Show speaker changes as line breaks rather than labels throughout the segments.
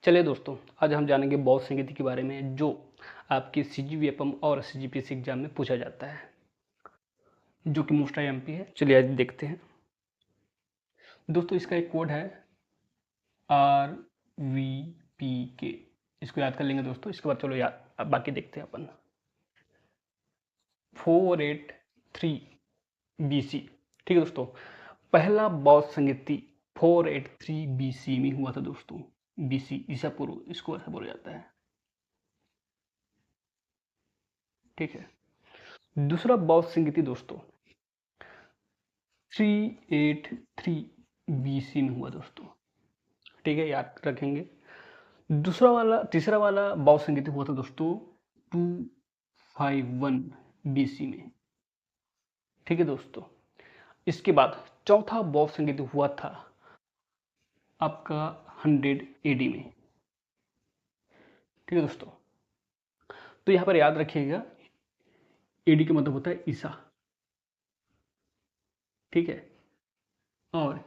चलिए दोस्तों, आज हम जानेंगे बौद्ध संगीत के बारे में जो आपकी सीजीवीएफएम और सीजीपीएससी एग्जाम में पूछा जाता है, जो कि मोस्ट आईएमपी है। चलिए आज देखते हैं दोस्तों। इसका एक कोड है RVPK, इसको याद कर लेंगे दोस्तों। इसके बाद चलो याद अब बाकी देखते हैं अपन। 483 BC, ठीक है दोस्तों। पहला बौद्ध संगीति 483 BC में हुआ था दोस्तों। BC ईसा पूर्व, इसको ऐसा बोला जाता है, ठीक है। दूसरा बौद्ध संगीति दोस्तों 383 BC में हुआ दोस्तों, ठीक है, याद रखेंगे। तीसरा वाला बौद्ध संगीति हुआ था दोस्तों 251 BC में, ठीक है दोस्तों। इसके बाद चौथा बौद्ध संगीति हुआ था आपका 100 AD में, ठीक है दोस्तों। तो यहां पर याद रखिएगा, AD का मतलब होता है ईसा, ठीक है, और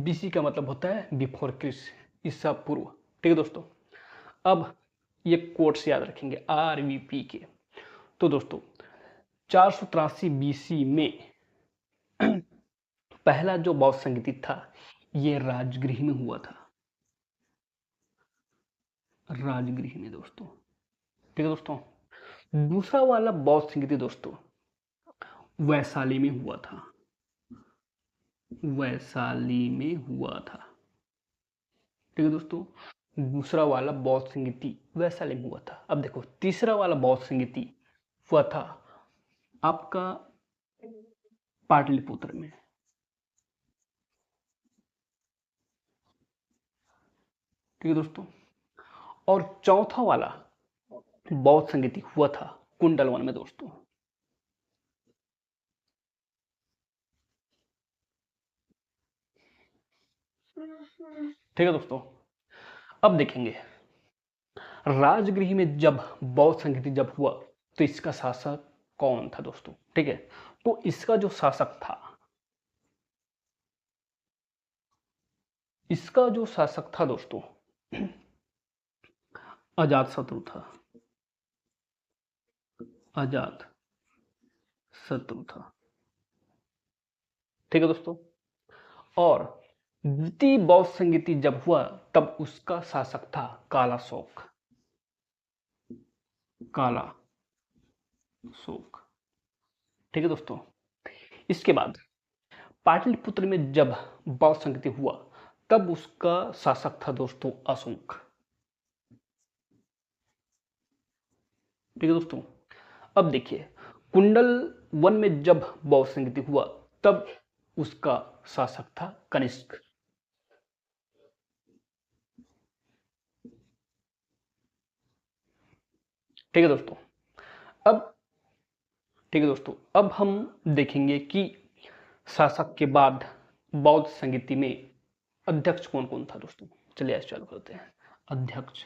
BC का मतलब होता है बिफोर क्रिस्ट, ईसा पूर्व, ठीक है दोस्तों। अब ये कोट्स याद रखेंगे RVP के। तो दोस्तों 483 BC में पहला जो बौद्ध संगीति था ये राजगृह में हुआ था, राजगृह में दोस्तों, ठीक है दोस्तों। दूसरा वाला बौद्ध संगीति दोस्तों वैशाली में हुआ था, वैशाली में हुआ था, ठीक है दोस्तों। दूसरा वाला बौद्ध संगीति वैशाली में हुआ था। अब देखो तीसरा वाला बौद्ध संगीति हुआ था आपका पाटलिपुत्र में, ठीक है दोस्तों। और चौथा वाला बौद्ध संगीति हुआ था कुंडलवन में दोस्तों, ठीक है दोस्तों। अब देखेंगे राजगृह में जब बौद्ध संगीति जब हुआ तो इसका शासक कौन था दोस्तों, ठीक है। तो इसका जो शासक था, इसका जो शासक था दोस्तों अजात शत्रु था, अजात शत्रु था, ठीक है दोस्तों। और द्वितीय बौद्ध संगीति जब हुआ तब उसका शासक था काला शोक, काला शोक, ठीक है दोस्तों। इसके बाद पाटलिपुत्र में जब बौद्ध संगीति हुआ तब उसका शासक था दोस्तों अशोक, ठीक है दोस्तों। अब देखिए कुंडल वन में जब बौद्ध संगीति हुआ तब उसका शासक था कनिष्क, ठीक है दोस्तों। अब ठीक है दोस्तों, अब हम देखेंगे कि शासक के बाद बौद्ध संगीति में अध्यक्ष कौन कौन था दोस्तों। चलिए आज चालू करते हैं। अध्यक्ष,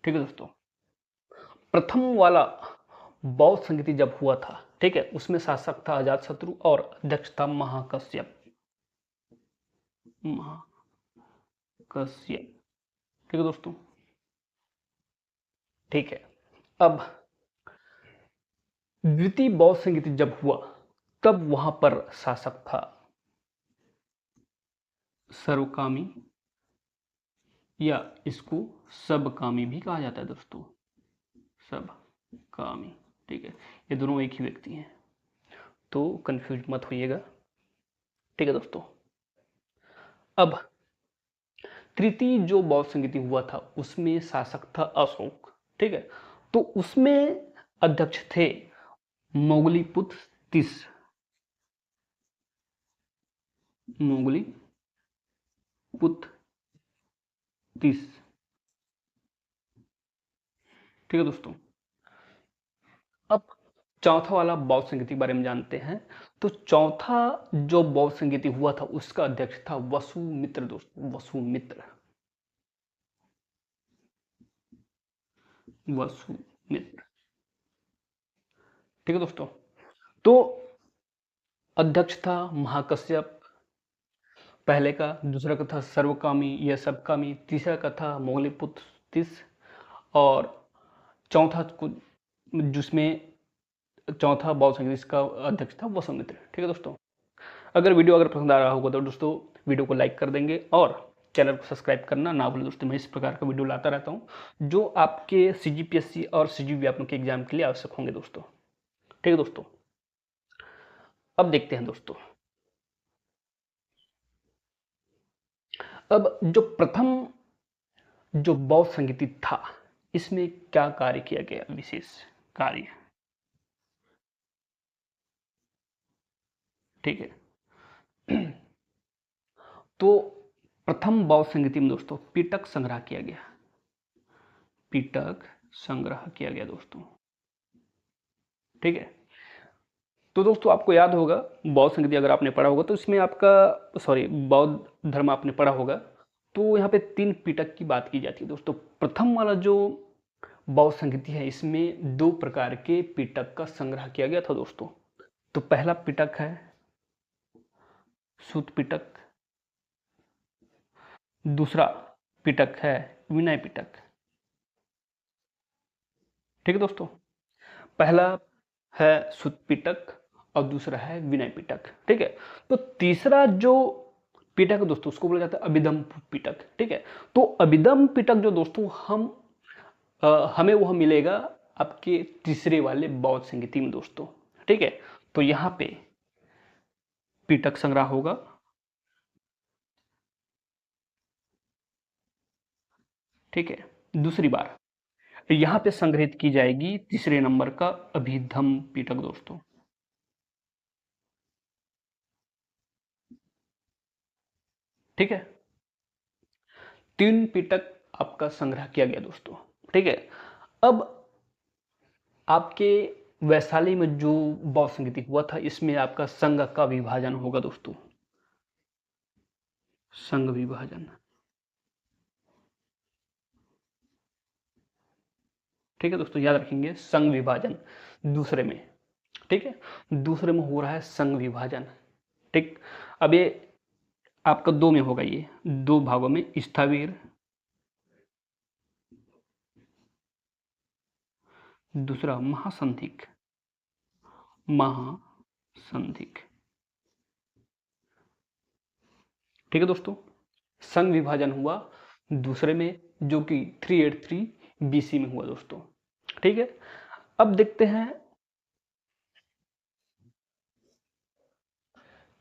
ठीक है दोस्तों। प्रथम वाला बौद्ध संगीति जब हुआ था, ठीक है, उसमें शासक था अजातशत्रु और अध्यक्ष था महाकश्यप, महाकश्यप, ठीक है दोस्तों, ठीक है। अब द्वितीय बौद्ध संगीति जब हुआ तब वहां पर शासक था सर्वकामी, या इसको सबकामी भी कहा जाता है दोस्तों, सबकामी, ठीक है। ये दोनों एक ही व्यक्ति हैं, तो कंफ्यूज मत होइएगा, ठीक है दोस्तों। अब तृतीय जो बौद्ध संगीति हुआ था उसमें शासक था अशोक, ठीक है। तो उसमें अध्यक्ष थे मोगलीपुत्र तीस, मोगलीपुत्र तीस, ठीक है दोस्तों। अब चौथा वाला बौद्ध संगीति के बारे में जानते हैं। तो चौथा जो बौद्ध संगीति हुआ था उसका अध्यक्ष था वसुमित्र दोस्तों, वसुमित्र, वसुमित्र, ठीक है दोस्तों। तो अध्यक्ष था महाकश्यप, पहले का, दूसरा का था सर्वकामी या सबकामी, तीसरा का था मोगलीपुत्र तिस, और चौथा जिसमें चौथा बौद्ध संघ जिसका अध्यक्ष था वसुमित्र। ठीक है दोस्तों, अगर पसंद आ रहा होगा तो दोस्तों वीडियो को लाइक कर देंगे और चैनल को सब्सक्राइब करना ना भूलें दोस्तों। मैं इस प्रकार का वीडियो लाता रहता हूँ जो आपके CGPSC और CGP व्यापमं के एग्जाम के लिए आवश्यक होंगे दोस्तों। ठीक है दोस्तों, अब देखते हैं दोस्तों, अब जो प्रथम जो बौद्ध संगीति था इसमें क्या कार्य किया गया, विशेष कार्य। ठीक है, तो प्रथम बौद्ध संगीति में दोस्तों पिटक संग्रह किया गया, पिटक संग्रह किया गया दोस्तों। ठीक है, तो दोस्तों आपको याद होगा बौद्ध संगीति अगर आपने पढ़ा होगा तो इसमें आपका बौद्ध धर्म आपने पढ़ा होगा तो यहाँ पे 3 पिटक की बात की जाती है दोस्तों। प्रथम वाला जो बौद्ध संगीति है इसमें 2 प्रकार के पिटक का संग्रह किया गया था दोस्तों। तो पहला पिटक है सूत पिटक, दूसरा पिटक है विनय पिटक। ठीक है दोस्तों, पहला है सूत पिटक और दूसरा है विनय पिटक। ठीक है, तो तीसरा जो पिटक दोस्तों उसको बोला जाता है अभिधम पिटक। ठीक है, तो अभिधम पिटक जो दोस्तों हमें वह मिलेगा आपके तीसरे वाले बौद्ध संगीति में दोस्तों। ठीक है, तो यहां पे पिटक संग्रह होगा। ठीक है, दूसरी बार यहां पे संग्रहित की जाएगी तीसरे नंबर का अभिधम पिटक दोस्तों। ठीक है, 3 पिटक आपका संग्रह किया गया दोस्तों। ठीक है, अब आपके वैशाली में जो बौद्ध संगीति हुआ था इसमें आपका संघ का विभाजन होगा दोस्तों, संघ विभाजन। ठीक है दोस्तों, याद रखेंगे संघ विभाजन दूसरे में। ठीक है, दूसरे में हो रहा है संघ विभाजन। ठीक, अब ये आपका 2 में होगा, ये 2 भागों में स्थविर, दूसरा महासंधिक, महासंधिक। ठीक है दोस्तों, संघ विभाजन हुआ दूसरे में जो कि 383 BC में हुआ दोस्तों। ठीक है, अब देखते हैं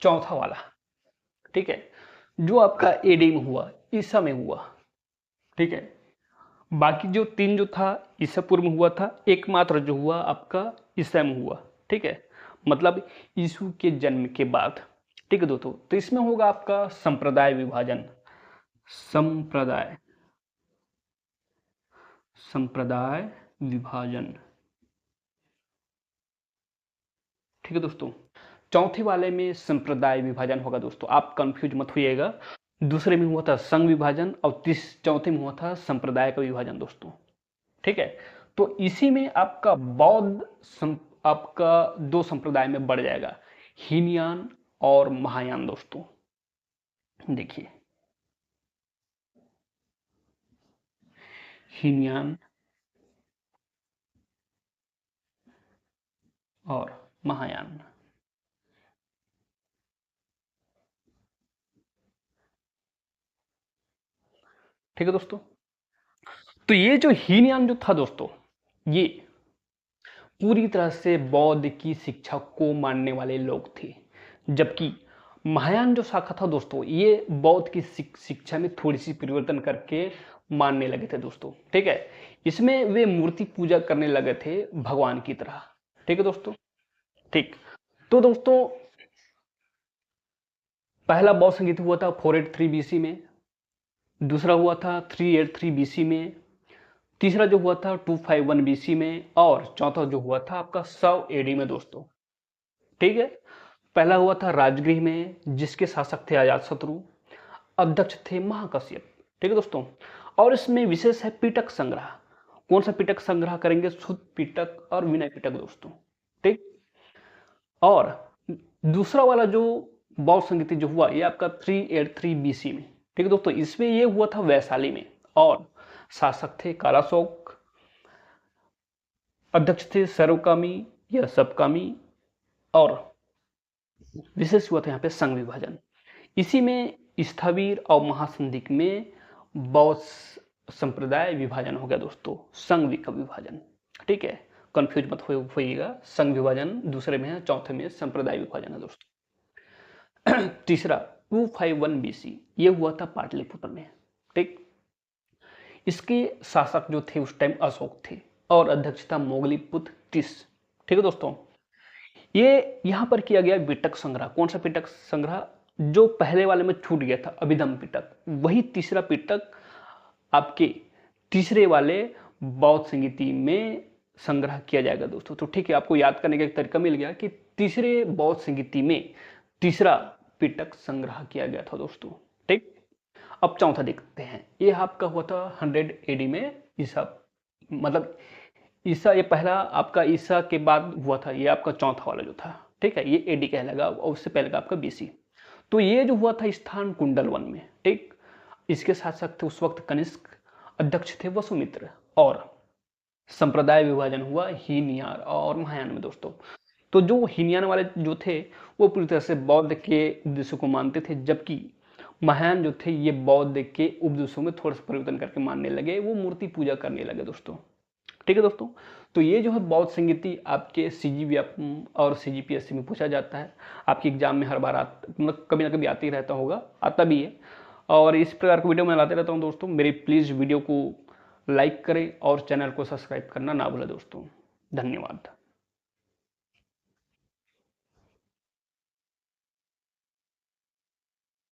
चौथा वाला। ठीक है, जो आपका AD में हुआ, ईसा में हुआ। ठीक है, बाकी जो 3 जो था ईसा पूर्व में हुआ था, एकमात्र जो हुआ आपका ईसा में हुआ। ठीक है, मतलब यीशु के जन्म के बाद। ठीक है दोस्तों, तो इसमें होगा आपका संप्रदाय विभाजन, संप्रदाय विभाजन। ठीक है दोस्तों, चौथे वाले में संप्रदाय विभाजन होगा दोस्तों, आप कंफ्यूज मत होइएगा। दूसरे में हुआ था संघ विभाजन और चौथे में हुआ था संप्रदाय का विभाजन दोस्तों। ठीक है, तो इसी में आपका आपका 2 संप्रदाय में बढ़ जाएगा, हीनयान और महायान दोस्तों। देखिए, हीनयान और महायान। ठीक है दोस्तों, तो ये जो हीनयान जो था दोस्तों, ये पूरी तरह से बौद्ध की शिक्षा को मानने वाले लोग थे, जबकि महायान जो शाखा था दोस्तों ये बौद्ध की शिक्षा में थोड़ी सी परिवर्तन करके मानने लगे थे दोस्तों। ठीक है, इसमें वे मूर्ति पूजा करने लगे थे भगवान की तरह। ठीक है दोस्तों, ठीक, तो दोस्तों पहला बौद्ध संगीत हुआ था 483 BC में, दूसरा हुआ था 383 BC में, तीसरा जो हुआ था 251 BC में, और चौथा जो हुआ था आपका 100 AD में दोस्तों। ठीक है, पहला हुआ था राजगृह में, जिसके शासक थे अजातशत्रु, अध्यक्ष थे महाकश्यप। ठीक है दोस्तों, और इसमें विशेष है पिटक संग्रह। कौन सा पिटक संग्रह करेंगे, शुद्ध पिटक और विनय पिटक दोस्तों। ठीक, और दूसरा वाला जो बौद्ध संगीति जो हुआ ये आपका 383 BC में। ठीक है दोस्तों, इसमें ये हुआ था वैशाली में, और शासक थे कालाशोक, अध्यक्ष थे सर्वकामी या सबकामी, और विशेष हुआ था यहाँ पे संघ विभाजन। इसी में स्थविर और महासंधि में बौद्ध संप्रदाय विभाजन हो गया दोस्तों, संघ का विभाजन। ठीक है, कंफ्यूज मत होइएगा, संघ विभाजन दूसरे में है, चौथे में संप्रदाय विभाजन है दोस्तों। तीसरा 251 BC ये हुआ था पाटलिपुत्र में। ठीक, इसके शासक जो थे उस टाइम अशोक थे, और अध्यक्ष था मोगलीपुत्र टिस। ठीक है दोस्तों, ये यहां पर किया गया पिटक संग्रह। कौन सा पिटक संग्रह? जो पहले वाले में छूट गया था अभिधम पिटक, वही तीसरा पिटक आपके तीसरे वाले बौद्ध संगीति में संग्रह किया जाएगा दोस्तों। तो ठीक है, आपको याद करने का एक तरीका मिल गया कि तीसरे बौद्ध संगीति में तीसरा पिटक संग्रह किया गया था दोस्तों। ठीक, अब चौथा देखते हैं। ये आपका हुआ था 100 AD में ईसा, मतलब ईसा, ये पहला आपका ईसा के बाद हुआ था, ये आपका चौथा वाला जो था। ठीक है, ये AD कहलाएगा, और उससे पहले का आपका BC। तो ये जो हुआ था स्थान कुंडलवन में। ठीक, इसके शासक थे उस वक्त कनिष्क, अध्यक्ष थे वसुमित्र, और संप्रदाय विभाजन हुआ हीनयान और महायान में दोस्तों। तो जो हीनयान वाले जो थे वो पूरी तरह से बौद्ध के उपदेशों को मानते थे, जबकि महायान जो थे ये बौद्ध के उपदेशों में थोड़ा सा परिवर्तन करके मानने लगे, वो मूर्ति पूजा करने लगे दोस्तों। ठीक है दोस्तों, तो ये जो है बौद्ध संगीति आपके CGV और CGPSC में पूछा जाता है, आपके एग्जाम में हर बार मतलब कभी ना कभी आते ही रहता होगा, आता भी है, और इस प्रकार की वीडियो मैं लाते रहता हूँ दोस्तों। मेरी प्लीज़ वीडियो को लाइक करें और चैनल को सब्सक्राइब करना ना भूलें दोस्तों। धन्यवाद।